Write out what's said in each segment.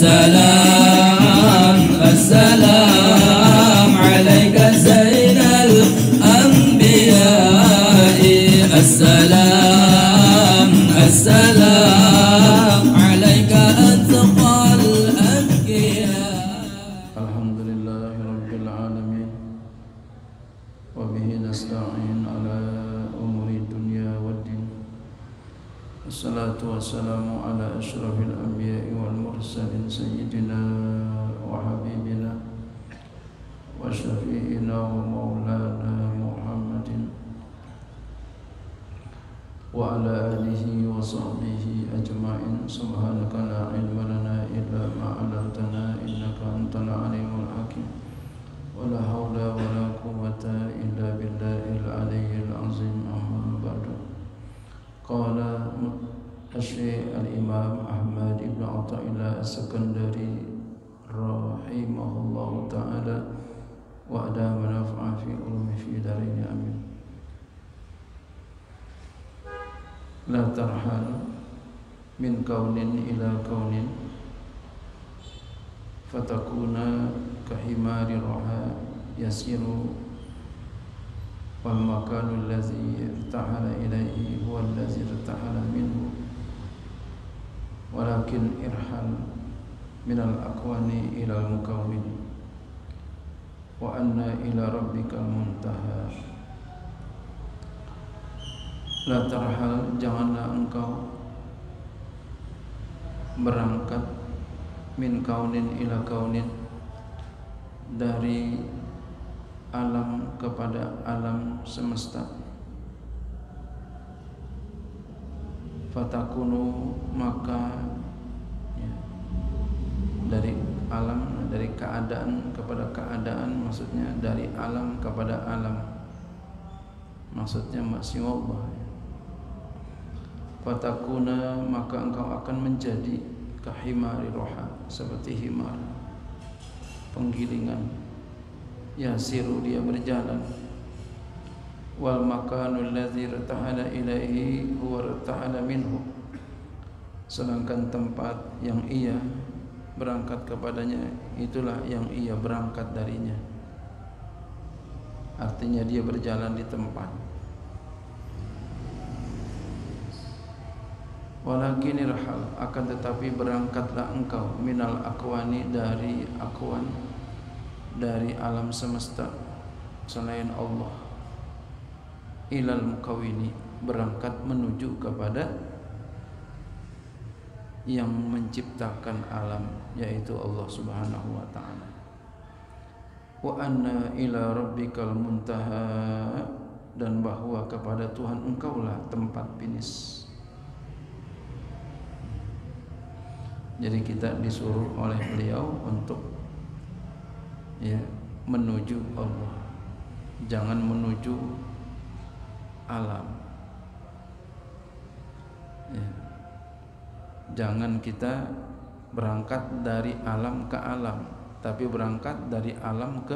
السلام السلام عليك زين الأنبياء السلام السلام عليك أتقى الأنبياء. الحمد لله رب العالمين وبه نستعين على أمور الدنيا والدين والصلاة والسلام على أشرف الأنبياء والمرسلين سيدنا وحبيبنا وشفيعنا ومولانا محمد وعلى آله وصحبه أجمعين. سبحانك لا علم لنا إلا ما علمتنا إنك أنت العليم الحكيم ولا حول ولا قوة إلا بالله العلي العظيم. أما بعد. قال الشيخ الإمام أحمد بن عطاء الله السكندري رحمه الله تعالى وأدام نفعا في علومه في دارين آمين. لا ترحل من كون إلى كون فتكون كحمار رحى يسير والمكان الذي ارتحل إليه هو الذي ارتحل منه ولكن ارحل من الأكوان إلى المكون وأن إلى ربك المنتهى. La tarhal, janganlah engkau berangkat min kaunin ila kaunin, dari alam kepada alam semesta. Fatakunu, maka ya, dari alam, dari keadaan kepada keadaan, maksudnya dari alam kepada alam, maksudnya masih Allah. Fatakuna, maka engkau akan menjadi kahimari roha, seperti himar, penggilingan. Yasiru, dia berjalan. Wal makanul ladzi irtahala ilaihi huwa irtahala minhu, sedangkan tempat yang ia berangkat kepadanya itulah yang ia berangkat darinya. Artinya dia berjalan di tempat. Walakin irhal, akan tetapi berangkatlah engkau minal akwani, dari akwan, dari alam semesta selain Allah, ilal mukawini, berangkat menuju kepada yang menciptakan alam, yaitu Allah Subhanahu wa ta'ala. Wa anna ila rabbikal muntaha, dan bahwa kepada Tuhan engkaulah tempat finish. Jadi kita disuruh oleh beliau untuk ya menuju Allah, jangan menuju alam. Ya. Jangan kita berangkat dari alam ke alam, tapi berangkat dari alam ke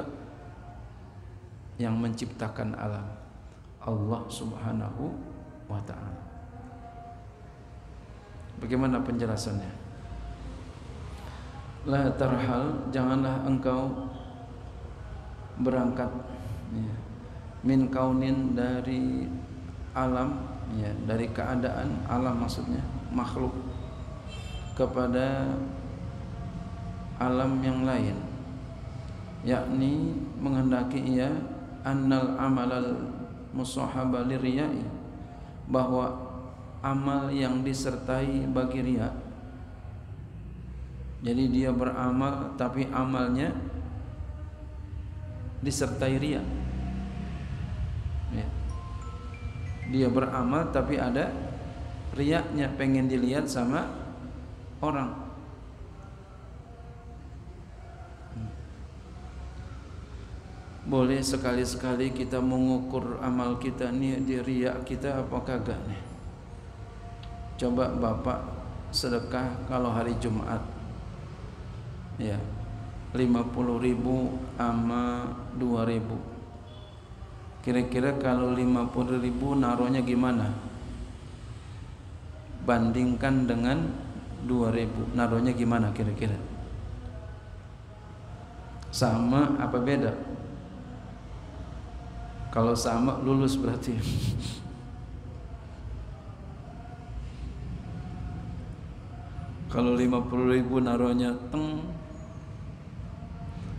yang menciptakan alam, Allah Subhanahu wa ta'ala. Bagaimana penjelasannya? La tarhal, janganlah engkau berangkat ya, min kaunin, dari alam ya, dari keadaan alam, maksudnya makhluk, kepada alam yang lain, yakni menghendaki ia annal amalal musahaba liriyai, bahwa amal yang disertai bagi riya. Jadi dia beramal tapi amalnya disertai riya ya. Dia beramal tapi ada riyanya, pengen dilihat sama orang. Boleh sekali-sekali kita mengukur amal kita nih di riya kita apa kagak nih. Coba Bapak sedekah kalau hari Jumat ya 50.000 sama 2.000. Kira-kira kalau 50.000 naruhnya gimana? Bandingkan dengan 2.000, naruhnya gimana kira-kira? Sama apa beda? Kalau sama lulus berarti. Kalau 50.000 naruhnya teng,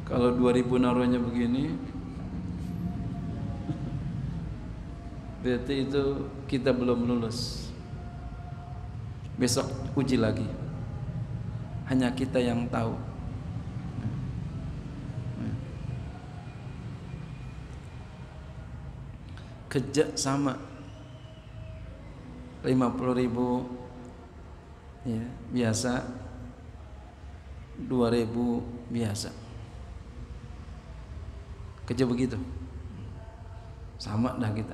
kalau 2.000 naruhnya begini, berarti itu kita belum lulus. Besok uji lagi. Hanya kita yang tahu. Kerja sama 50.000 ya, biasa 2.000 biasa. Kerja begitu. Sama dah kita.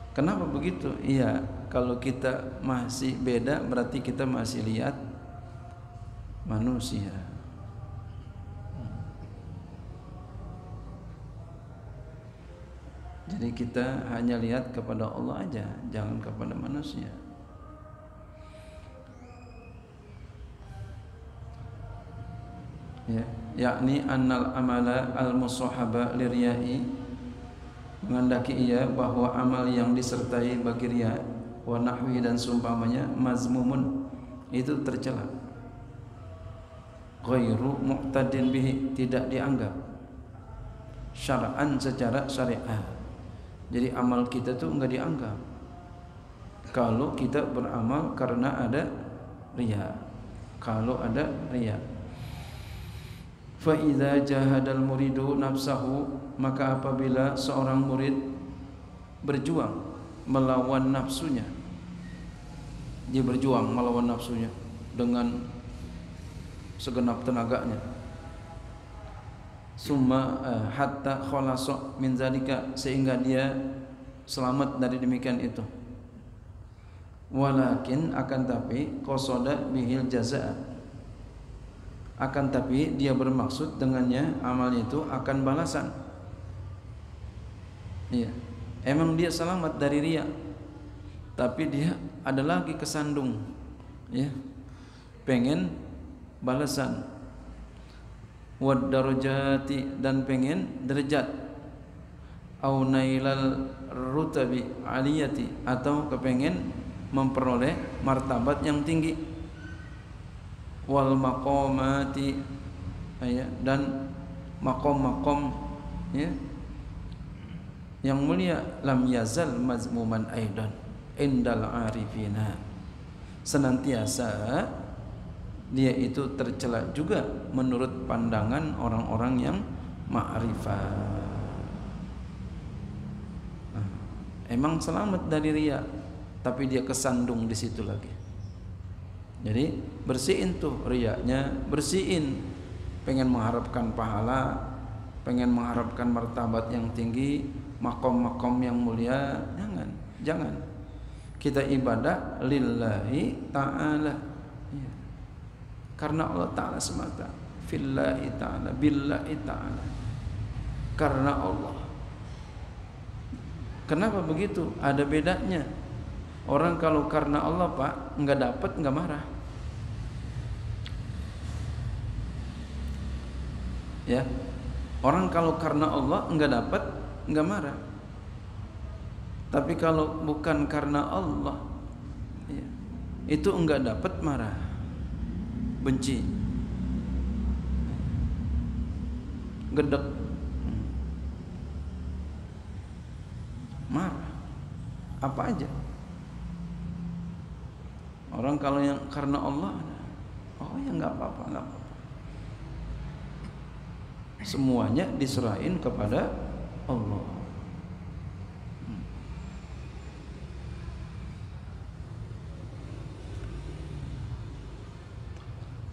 Kenapa begitu? Iya, kalau kita masih beda berarti kita masih lihat manusia. Jadi kita hanya lihat kepada Allah aja, jangan kepada manusia. Ya, yakni annal amala al-musahaba liriyai, menghendaki ia bahwa amal yang disertai bagi riya wa nahwi dan seumpamanya mazmumun, itu tercela. Ghairu muqtadin bihi, tidak dianggap syar'an secara syariah. Jadi amal kita tuh enggak dianggap kalau kita beramal karena ada riya. Kalau ada riya, fa idza jahadal muridu nafsahu, maka apabila seorang murid berjuang melawan nafsunya, dia berjuang melawan nafsunya dengan segenap tenaganya, summa hatta khalasa min zalika, sehingga dia selamat dari demikian itu. Walakin, akan tapi, qasada bihil jazaa, akan tapi dia bermaksud dengannya amal itu akan balasan. Iya, emang dia selamat dari riya, tapi dia ada lagi kesandung, ya, pengen balasan. Wad darajati, dan pengen derajat. Au nailal rutabi aliyati, atau kepengen memperoleh martabat yang tinggi. Wal maqamati, ya, dan makom-makom, ya, yang mulia. Lam yazal mazmuman aidan indal arifina, senantiasa dia itu tercela juga menurut pandangan orang-orang yang ma'rifah. Emang selamat dari riya, tapi dia kesandung di situ lagi. Jadi bersihin tuh riyanya, bersihin. Pengen mengharapkan pahala, pengen mengharapkan martabat yang tinggi, makom-makom yang mulia, jangan. Kita ibadah lillahi ta'ala, ya, karena Allah Ta'ala semata, fillahi ta'ala, billahi ta'ala, karena Allah. Kenapa begitu? Ada bedanya. Orang kalau karena Allah, Pak, enggak dapat enggak marah. Ya. Orang kalau karena Allah enggak dapat enggak marah. Tapi kalau bukan karena Allah, ya, itu enggak dapat marah, benci, gedek, marah, apa aja. Orang kalau yang karena Allah, oh ya nggak apa-apa, nggak apa-apa. Semuanya diserahin kepada Allah.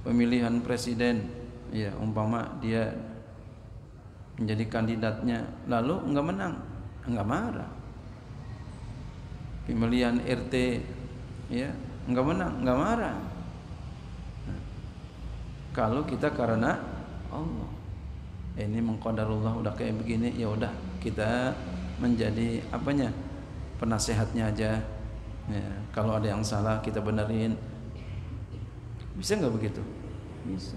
Pemilihan presiden, ya, umpama dia menjadi kandidatnya, lalu nggak menang, nggak marah. Pemilihan RT, ya, nggak menang, nggak marah. Kalau kita karena Allah, ini mengqadarullah udah kayak begini, ya udah kita menjadi apanya, penasehatnya aja ya. Kalau ada yang salah kita benerin, bisa nggak begitu? Bisa.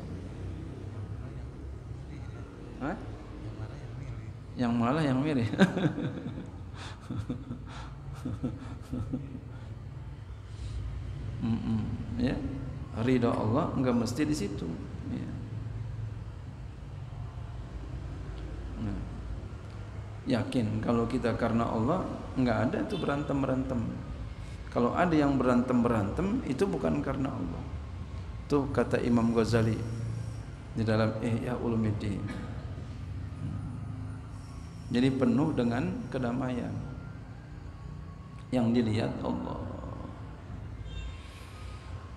Hah? Yang malah yang milih. Ya, ridha Allah nggak mesti di situ. Ya. Nah, yakin kalau kita karena Allah nggak ada tuh berantem. Kalau ada yang berantem itu bukan karena Allah. Tuh kata Imam Ghazali di dalam Ihya Ulumuddin. Jadi penuh dengan kedamaian yang dilihat Allah.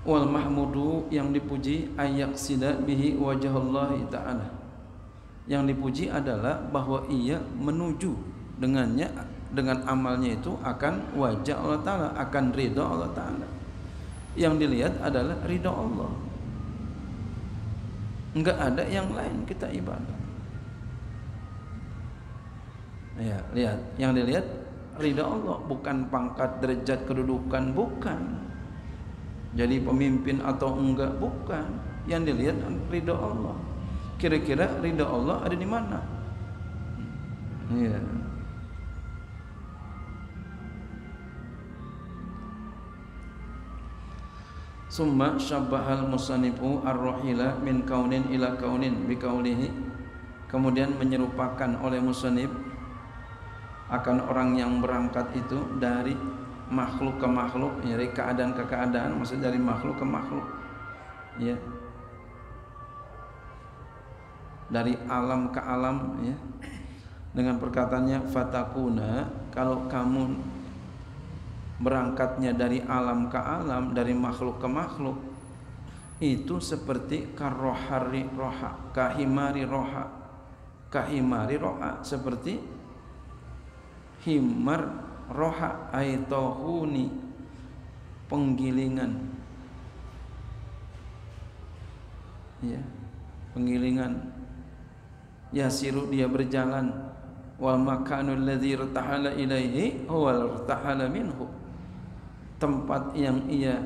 Wal mahmudu, yang dipuji, ayaksida bihi wajah Allah Ta'ala. Yang dipuji adalah bahwa ia menuju dengannya, dengan amalnya itu akan wajah Allah Ta'ala, akan ridha Allah Ta'ala. Yang dilihat adalah ridha Allah, enggak ada yang lain kita ibadah. Ya, lihat, yang dilihat ridha Allah, bukan pangkat, derajat, kedudukan, bukan. Jadi pemimpin atau enggak, bukan. Yang dilihat ridha Allah. Kira-kira ridha Allah ada di mana? Ya. Summa syabbahal musanifu ar-rahila min kaunin ila kaunin biqaulihi. Kemudian menyerupakan oleh musannif akan orang yang berangkat itu dari makhluk ke makhluk, dari keadaan ke keadaan, maksudnya dari makhluk ke makhluk, ya, dari alam ke alam, ya, dengan perkataannya fatakuna, kalau kamu berangkatnya dari alam ke alam, dari makhluk ke makhluk, itu seperti karohari roha, kahimari roha, kahimari roha, seperti himar roha, aitohuni, penggilingan, ya, penggilingan, yasiru, dia berjalan, wal makanul ladzi irtahala ilaihi huwal irtahala minhu, tempat yang ia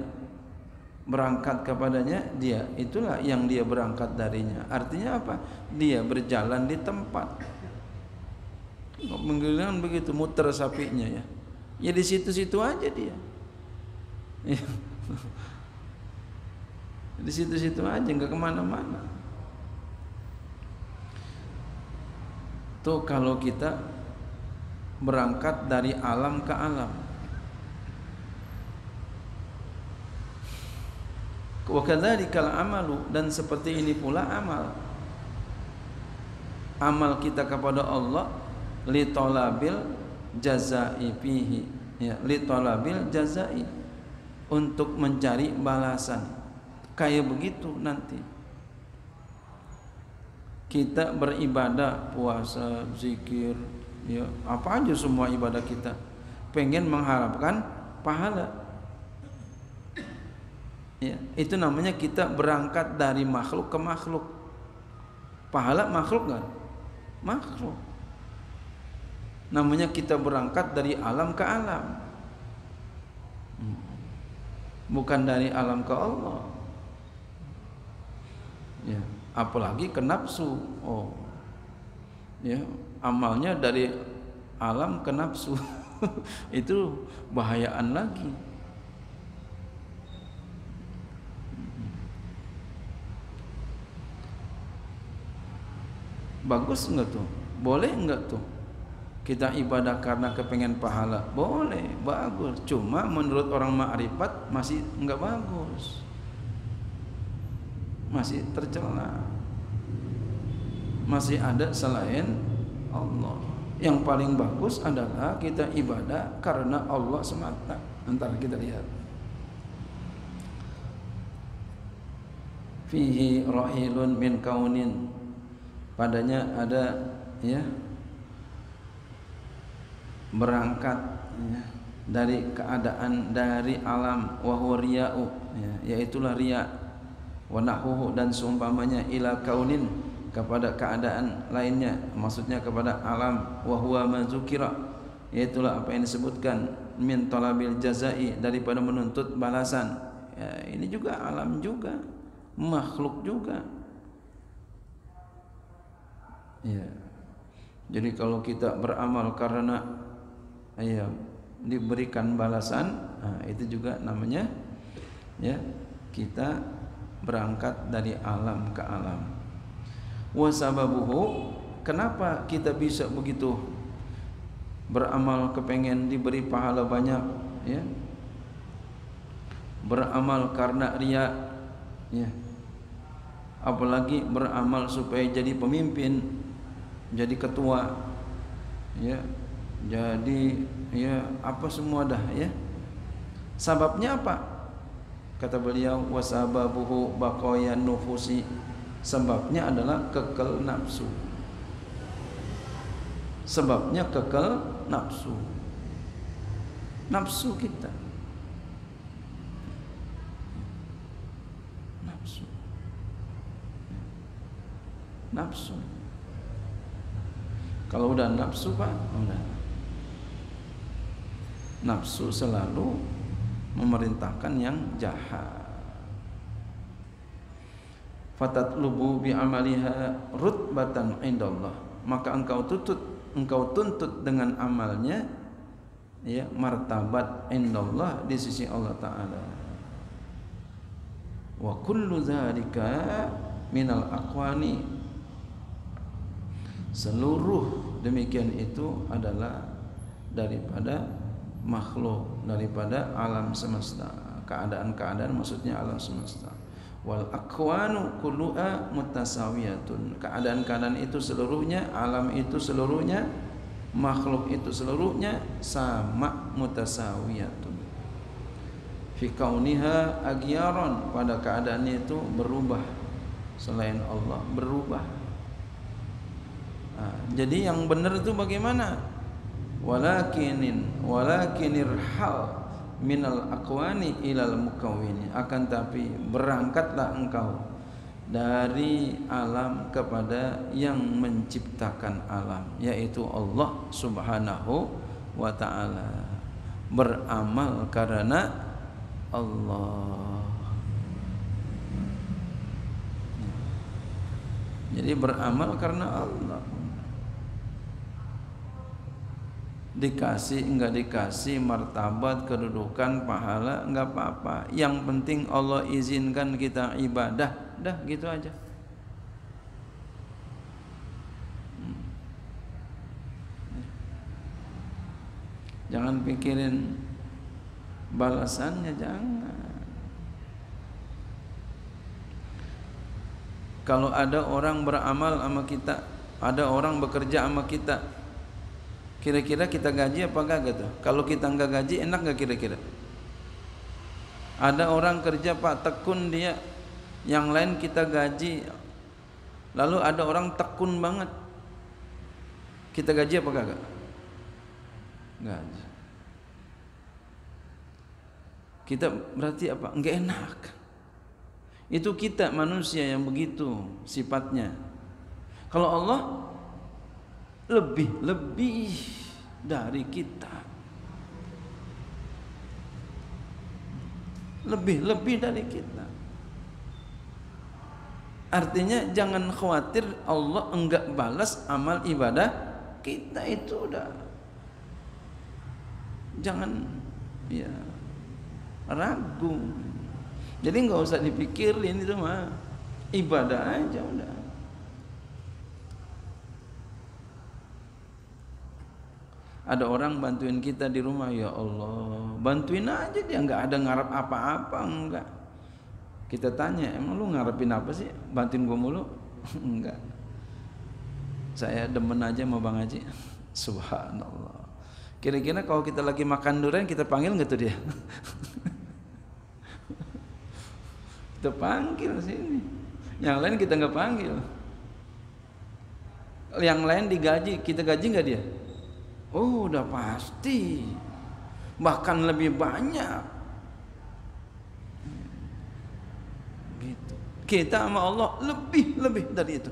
berangkat kepadanya, dia itulah yang dia berangkat darinya. Artinya apa? Dia berjalan di tempat. Menggilingan begitu, muter sapinya, ya. Ya di situ-situ aja dia. Ya. Di situ-situ aja, nggak kemana-mana. Tuh kalau kita berangkat dari alam ke alam. Wa kadzalika amalu, dan seperti ini pula amal. Amal kita kepada Allah li talabil jazai fihi, ya, li talabil jazai, untuk mencari balasan. Kayak begitu nanti kita beribadah, puasa, zikir, ya, apa aja semua ibadah kita pengen mengharapkan pahala, ya, itu namanya kita berangkat dari makhluk ke makhluk. Pahala makhluk kan? Makhluk. Namanya kita berangkat dari alam ke alam, bukan dari alam ke Allah, ya, apalagi ke nafsu. Oh, ya, amalnya dari alam ke nafsu. Itu bahayaan lagi. Bagus enggak tuh? Boleh enggak tuh kita ibadah karena kepengen pahala? Boleh, bagus. Cuma menurut orang ma'rifat masih enggak bagus, masih tercela, masih ada selain Allah. Yang paling bagus adalah kita ibadah karena Allah semata. Ntar kita lihat. Fihi rahilun min kaunin, padanya ada, ya, berangkat, ya, dari keadaan, dari alam, wa huwa riya'u, ya, yaitulah riya, wa nahuhu, dan seumpamanya, ila kaunin, kepada keadaan lainnya, maksudnya kepada alam, wa huwa ma dzukira, Itulah apa yang disebutkan min talabil jazai, daripada menuntut balasan. Ya, ini juga alam juga, makhluk juga. Ya. Jadi kalau kita beramal karena ya diberikan balasan, nah, itu juga namanya ya kita berangkat dari alam ke alam. Wa sababuhu, kenapa kita bisa begitu beramal kepengen diberi pahala banyak, ya, beramal karena riya, ya, apalagi beramal supaya jadi pemimpin, jadi ketua, ya, jadi ya apa semua dah, ya. Sababnya apa? Kata beliau, wasababuhu baqayan nufusi, sebabnya adalah kekal nafsu. Sebabnya kekal nafsu. Nafsu kita. Nafsu. Nafsu. Kalau udah nafsu, Pak, udah. Nafsu selalu memerintahkan yang jahat. Fatatlubu bi amaliha rutbatan indallah, maka engkau tuntut dengan amalnya, ya, martabat indallah, di sisi Allah Ta'ala. Wa kullu dzalika minal aqwani, seluruh demikian itu adalah daripada makhluk, daripada alam semesta, keadaan-keadaan, maksudnya alam semesta. Wal aqwanu kulluha mutasawiyatun, keadaan-keadaan itu seluruhnya, alam itu seluruhnya, makhluk itu seluruhnya sama, mutasawiyatun fi kauniha agyaran, pada keadaannya itu berubah, selain Allah berubah. Nah, jadi yang benar itu bagaimana? Walakinir hal minal aqwani ilal mukawwini, akan tapi berangkatlah engkau dari alam kepada yang menciptakan alam, yaitu Allah Subhanahu wa ta'ala. Beramal karena Allah. Jadi beramal karena Allah. Dikasih enggak dikasih martabat, kedudukan, pahala, enggak apa-apa. Yang penting Allah izinkan kita ibadah, dah gitu aja. Jangan pikirin balasannya, jangan. Kalau ada orang beramal sama kita, ada orang bekerja sama kita, kira-kira kita gaji apa enggak gitu? Kalau kita enggak gaji, enak enggak kira-kira? Ada orang kerja Pak tekun dia, yang lain kita gaji. Lalu ada orang tekun banget, kita gaji apa enggak? Gaji. Kita berarti apa? Enggak enak. Itu kita manusia yang begitu sifatnya. Kalau Allah lebih dari kita, lebih dari kita. Artinya jangan khawatir Allah enggak balas amal ibadah kita, itu udah jangan ya ragu. Jadi enggak usah dipikirin, itu mah ibadah aja udah. Ada orang bantuin kita di rumah, ya Allah, bantuin aja, dia nggak ada ngarep apa-apa, enggak. Kita tanya, emang lu ngarepin apa sih? Bantuin gua mulu? Enggak. Saya demen aja sama Bang Haji. Subhanallah. Kira-kira kalau kita lagi makan durian, kita panggil nggak tuh dia? Kita panggil sini. Yang lain kita nggak panggil. Yang lain digaji, kita gaji nggak dia? Oh, udah pasti, bahkan lebih banyak. Gitu. Kita sama Allah lebih dari itu.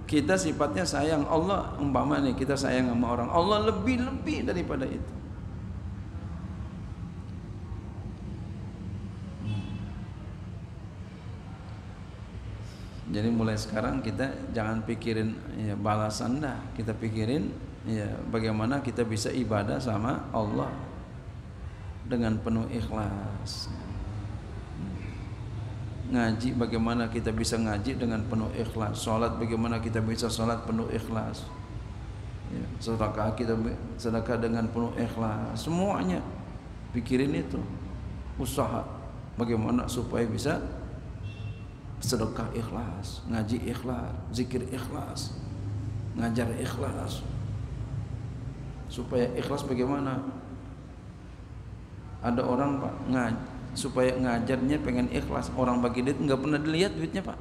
Kita sifatnya sayang Allah, umpama nih kita sayang sama orang, Allah lebih daripada itu. Jadi mulai sekarang kita jangan pikirin ya balasan dah, kita pikirin ya bagaimana kita bisa ibadah sama Allah dengan penuh ikhlas. Ngaji bagaimana kita bisa ngaji dengan penuh ikhlas, salat bagaimana kita bisa salat penuh ikhlas, ya, sedekah dengan penuh ikhlas, semuanya pikirin itu, usaha bagaimana supaya bisa sedekah ikhlas, ngaji ikhlas, zikir ikhlas, ngajar ikhlas. Supaya ikhlas bagaimana? Ada orang Pak supaya ngajarnya pengen ikhlas, orang bagi duit nggak pernah dilihat duitnya Pak.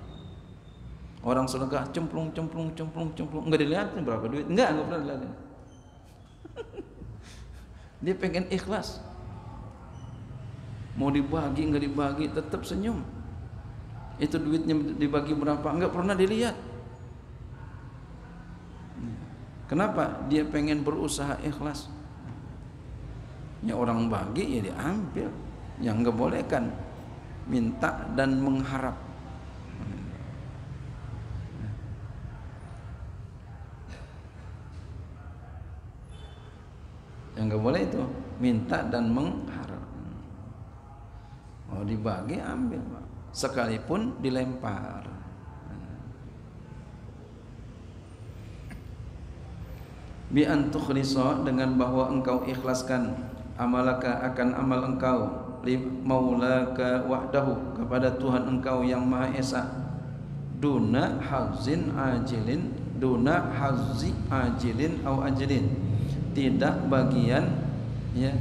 Orang sedekah cemplung nggak dilihat berapa duit, nggak pernah dilihat. Dia pengen ikhlas, mau dibagi nggak dibagi tetap senyum. Itu duitnya dibagi berapa nggak pernah dilihat. Kenapa? Dia pengen berusaha ikhlas. Ya orang bagi ya diambil. Yang nggak boleh kan minta dan mengharap. Yang nggak boleh itu minta dan mengharap. Oh dibagi ambil Pak. Sekalipun dilempar. Bi an tukhlisa, dengan bahwa engkau ikhlaskan amalaka akan amal engkau li maulaka wahdahu, kepada Tuhan engkau yang Maha Esa, duna hazzi ajilin au ajlin, tidak bagian ya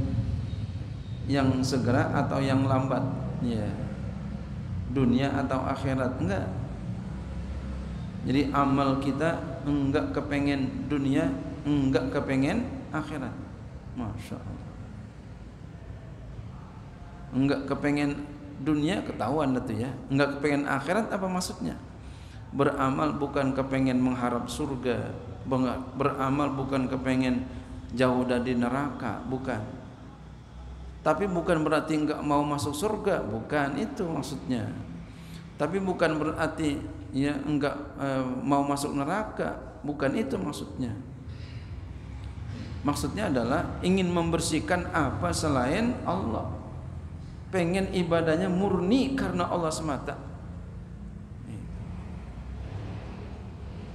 yang segera atau yang lambat, ya dunia atau akhirat, enggak. Jadi amal kita enggak kepengen dunia, enggak kepengen akhirat. Masya Allah. Enggak kepengen dunia, ketahuan itu ya. Enggak kepengen akhirat, apa maksudnya? Beramal bukan kepengen mengharap surga, beramal bukan kepengen jauh dari neraka, bukan. Tapi bukan berarti enggak mau masuk surga, bukan itu maksudnya. Tapi bukan berarti ya enggak mau masuk neraka, bukan itu maksudnya. Maksudnya adalah ingin membersihkan apa selain Allah. Pengen ibadahnya murni karena Allah semata.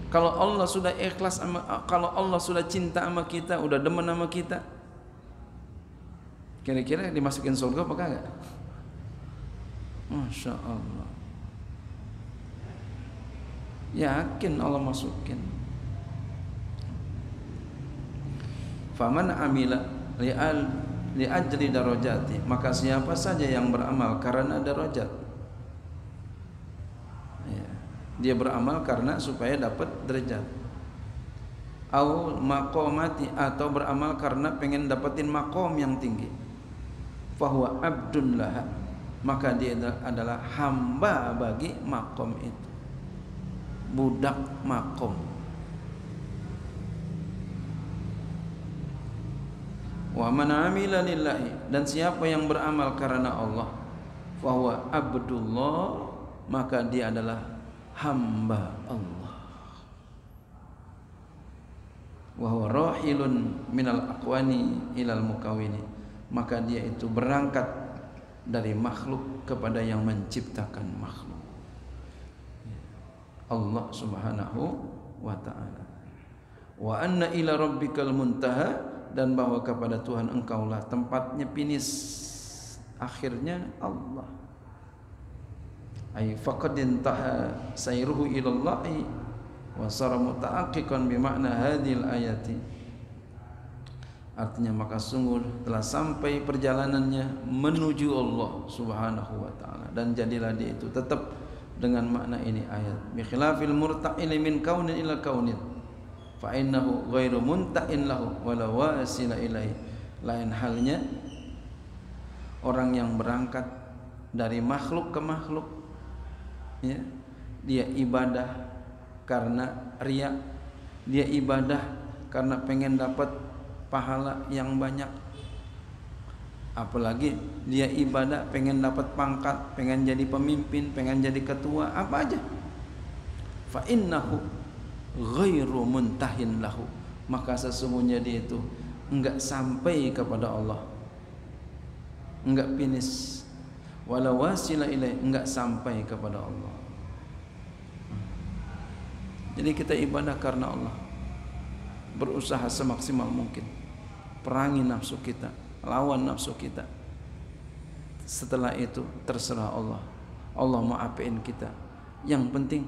Kalau Allah sudah ikhlas kalau Allah sudah cinta sama kita, udah demen sama kita, kira-kira dimasukin surga apa kagak? Masya Allah. Yakin Allah masukin. Faman amila li ajli darajati, maka siapa saja yang beramal karena darajat, ya, dia beramal karena supaya dapat derajat, au maqamati, atau beramal karena pengen dapetin makom yang tinggi, fahuwa abdun laha, maka dia adalah hamba bagi makom itu, budak makom. Wa man amila lillahi, dan siapa yang beramal karena Allah, fahuwa abdullah, maka dia adalah hamba Allah. Wa huwa rahilun minal aqwani ilal mukawwini, maka dia itu berangkat dari makhluk kepada yang menciptakan makhluk, Allah Subhanahu wa ta'ala. Wa anna ila rabbikal muntaha, dan bahwa kepada Tuhan engkaulah tempatnya finish, akhirnya Allah. Ay faqad intaha sayruhu ilallahi wa sara muta'aqqiqan bi makna hadhil ayati, artinya maka sungguh telah sampai perjalanannya menuju Allah Subhanahu wa ta'ala, dan jadilah dia itu tetap dengan makna ini ayat. Bi khilafil murta'il min kaunin ila kaunin, fa innahu ghairu munta'in lahu wala wasila ilaihi. Lain halnya orang yang berangkat dari makhluk ke makhluk, ya, dia ibadah karena riya, dia ibadah karena pengen dapat pahala yang banyak. Apalagi dia ibadah pengen dapat pangkat, pengen jadi pemimpin, pengen jadi ketua, apa aja. Fa innahu ghairu muntahin lahu, maka sesungguhnya dia itu enggak sampai kepada Allah, enggak finish, wala wasila ilaih, enggak sampai kepada Allah. Jadi kita ibadah karena Allah, berusaha semaksimal mungkin, perangi nafsu kita, lawan nafsu kita. Setelah itu terserah Allah, Allah mau apain kita. Yang penting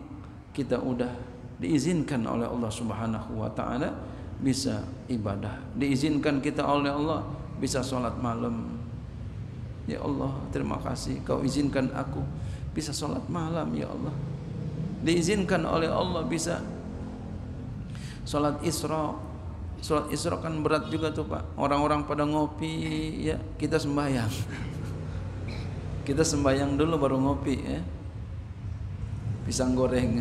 kita udah diizinkan oleh Allah Subhanahu wa ta'ala bisa ibadah, diizinkan kita oleh Allah bisa sholat malam. Ya Allah, terima kasih Kau izinkan aku bisa sholat malam. Ya Allah, diizinkan oleh Allah bisa sholat Isra. Sholat Isra kan berat juga tuh Pak, orang-orang pada ngopi, ya kita sembahyang. Kita sembahyang dulu baru ngopi, ya, pisang goreng.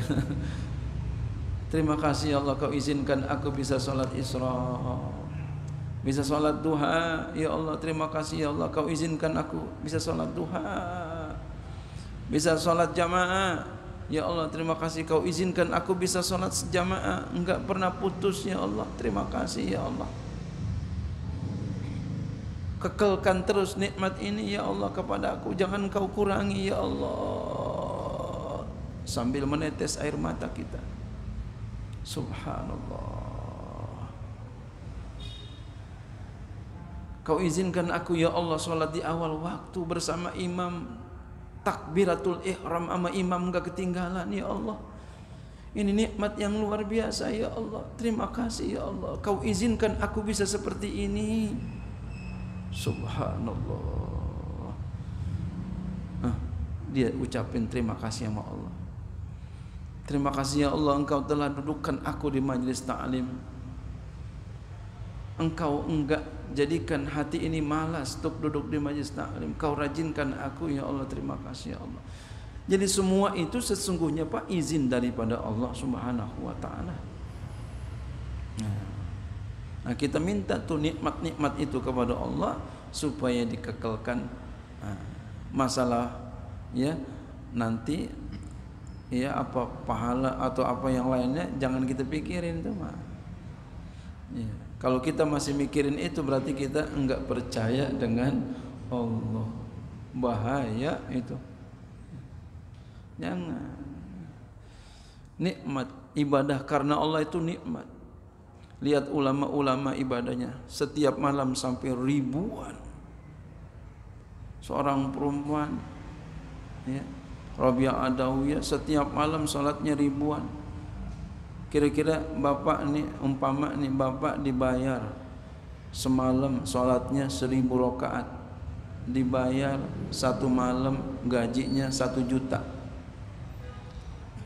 Terima kasih ya Allah, Kau izinkan aku bisa sholat Isra, bisa sholat duha. Ya Allah, terima kasih ya Allah, Kau izinkan aku bisa sholat duha, bisa sholat jamaah. Ya Allah, terima kasih Kau izinkan aku bisa sholat sejamaah, enggak pernah putus. Ya Allah, terima kasih ya Allah. Kekalkan terus nikmat ini ya Allah kepada aku, jangan Kau kurangi ya Allah. Sambil menetes air mata kita. Subhanallah. Kau izinkan aku ya Allah sholat di awal waktu bersama imam, takbiratul ihram sama imam gak ketinggalan. Ya Allah, ini nikmat yang luar biasa ya Allah. Terima kasih ya Allah, Kau izinkan aku bisa seperti ini. Subhanallah. Dia ucapin terima kasih sama Allah. Terima kasih ya Allah, Engkau telah dudukkan aku di majlis ta'lim. Engkau enggak jadikan hati ini malas untuk duduk di majlis ta'lim. Kau rajinkan aku ya Allah, terima kasih ya Allah. Jadi semua itu sesungguhnya Pak izin daripada Allah Subhanahu wa ta'ala. Nah, kita minta tuh nikmat-nikmat itu kepada Allah supaya dikekalkan. Masalah ya nanti ya apa pahala atau apa yang lainnya jangan kita pikirin tuh mah. Ya, kalau kita masih mikirin itu berarti kita enggak percaya dengan Allah. Bahaya itu. Jangan. Nikmat ibadah karena Allah itu nikmat. Lihat ulama-ulama ibadahnya setiap malam sampai ribuan. Seorang perempuan ya, Rabi'ah Adawiyah setiap malam salatnya ribuan. Kira-kira bapak nih, umpama nih bapak dibayar semalam salatnya 1000 rakaat, dibayar satu malam gajinya 1 juta,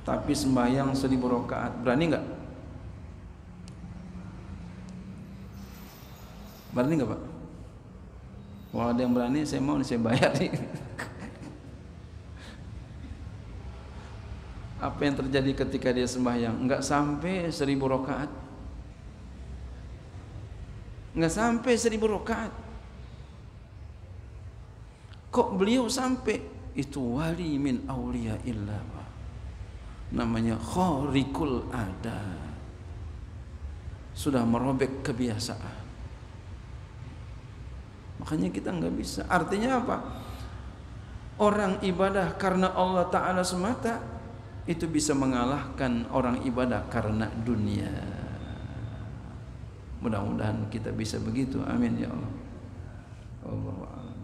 tapi sembahyang 1000 rakaat, berani nggak? Berani nggak Pak? Kalau ada yang berani, saya mau saya bayar nih. Apa yang terjadi ketika dia sembahyang? Enggak sampai 1000 rakaat. Enggak sampai 1000 rakaat. Kok beliau sampai? Itu wali min auliya illah. Namanya khariqul ada. Sudah merobek kebiasaan. Makanya kita enggak bisa. Artinya apa? Orang ibadah karena Allah Ta'ala semata itu bisa mengalahkan orang ibadah karena dunia. Mudah-mudahan kita bisa begitu. Amin ya Allah. Allahu a'lam.